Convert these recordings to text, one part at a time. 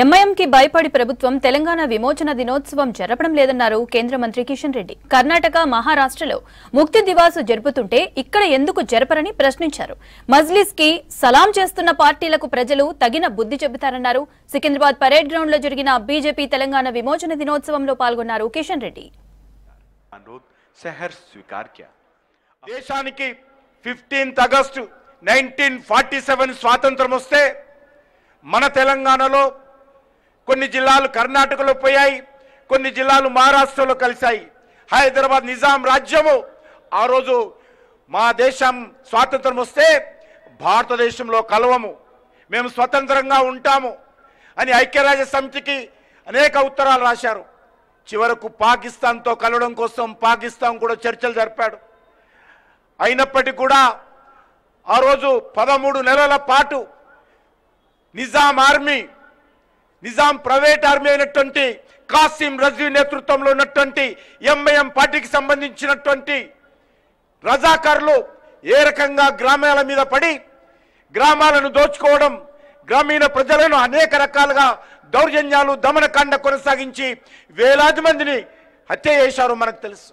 ఎంఐఎంకి భయపడి ప్రభుత్వం తెలంగాణ విమోచన దినోత్సవం జరపడం లేదన్నారు కేంద్ర మంత్రి కిషన్ రెడ్డి. కర్ణాటక, మహారాష్ట్రలో ముక్తి దివాసు జరుపుతుంటే ఇక్కడ ఎందుకు జరపరని ప్రశ్నించారు. మజ్లిస్ కి సలాం చేస్తున్న పార్టీలకు ప్రజలు తగిన బుద్ధి చెబుతారన్నారు. సికింద్రాబాద్ పరేడ్ గ్రౌండ్ లో జరిగిన బీజేపీ తెలంగాణ విమోచన దినోత్సవంలో పాల్గొన్నారు కిషన్ రెడ్డి. దేశానికి 15 ఆగస్టు 1947 స్వాతంత్రం వస్తే మన తెలంగాణలో కొన్ని జిల్లాలు కర్ణాటకలో పోయాయి, కొన్ని జిల్లాలు మహారాష్ట్రలో కలిశాయి. హైదరాబాద్ నిజాం రాజ్యము ఆ రోజు మా దేశం స్వాతంత్రం వస్తే భారతదేశంలో కలవము, మేము స్వతంత్రంగా ఉంటాము అని ఐక్యరాజ్య సమితికి అనేక ఉత్తరాలు రాశారు. చివరకు పాకిస్తాన్తో కలవడం కోసం పాకిస్తాన్ కూడా చర్చలు జరిపాడు. అయినప్పటికీ కూడా ఆ రోజు 13 నెలల పాటు నిజాం ప్రైవేట్ ఆర్మీ అయినటువంటి కాసిం రజీ నేతృత్వంలో ఉన్నటువంటి ఎంఐఎం పార్టీకి సంబంధించినటువంటి రజాకారులు ఏ రకంగా గ్రామాల మీద పడి గ్రామాలను దోచుకోవడం, గ్రామీణ ప్రజలను అనేక రకాలుగా దౌర్జన్యాలు, దమనకాండ కొనసాగించి వేలాది మందిని హత్య చేశారు మనకు తెలుసు.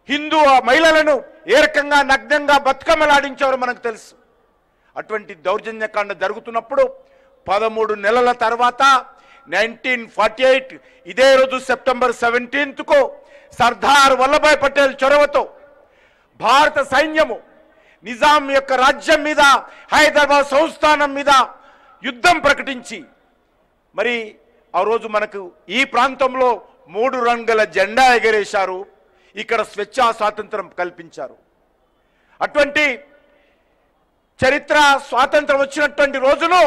హిందూ మహిళలను ఏ రకంగా నగ్నంగా బతుకమ్మలాడించారో మనకు తెలుసు. అటువంటి దౌర్జన్యకాండ జరుగుతున్నప్పుడు 13 నెలల తర్వాత 1948 ఇదే రోజు సెప్టెంబర్ 17కు సర్దార్ వల్లభాయ్ పటేల్ చొరవతో భారత సైన్యము నిజాం యొక్క రాజ్యం మీద, హైదరాబాద్ సంస్థానం మీద యుద్ధం ప్రకటించి మరి ఆ రోజు మనకు ఈ ప్రాంతంలో 3 రంగుల జెండా ఎగరేశారు. ఇక్కడ స్వేచ్ఛా స్వాతంత్రం కల్పించారు. అటువంటి చరిత్ర స్వాతంత్రం వచ్చినటువంటి రోజును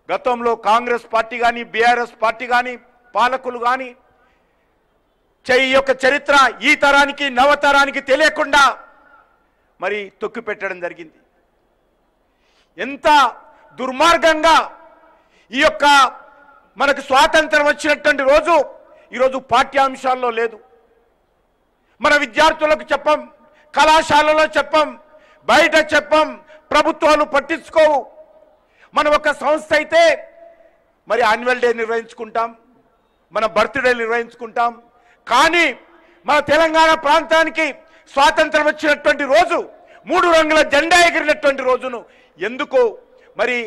గతంలో కాంగ్రెస్ పార్టీ కానీ, బీఆర్ఎస్ పార్టీ కానీ, పాలకులు కానీ ఈ యొక్క చరిత్ర ఈ తరానికి, నవతరానికి తెలియకుండా మరి తొక్కిపెట్టడం జరిగింది. ఎంత దుర్మార్గంగా ఈ యొక్క మనకు స్వాతంత్రం వచ్చినటువంటి రోజు ఈరోజు పాఠ్యాంశాల్లో లేదు. మన విద్యార్థులకు చెప్పం, కళాశాలలో చెప్పం, బయట చెప్పం, ప్రభుత్వాలు పట్టించుకోవు. మనం ఒక సంస్థ అయితే మరి యాన్యువల్ డే నిర్వహించుకుంటాం, మన బర్త్డే నిర్వహించుకుంటాం. కానీ మన తెలంగాణ ప్రాంతానికి స్వాతంత్రం వచ్చినటువంటి రోజు, 3 రంగుల జెండా ఎగిరినటువంటి రోజును ఎందుకు మరి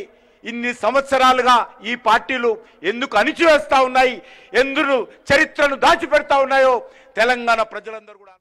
ఇన్ని సంవత్సరాలుగా ఈ పార్టీలు ఎందుకు అణిచివేస్తా ఉన్నాయి, ఎందుకు చరిత్రను దాచిపెడతా ఉన్నాయో తెలంగాణ ప్రజలందరూ కూడా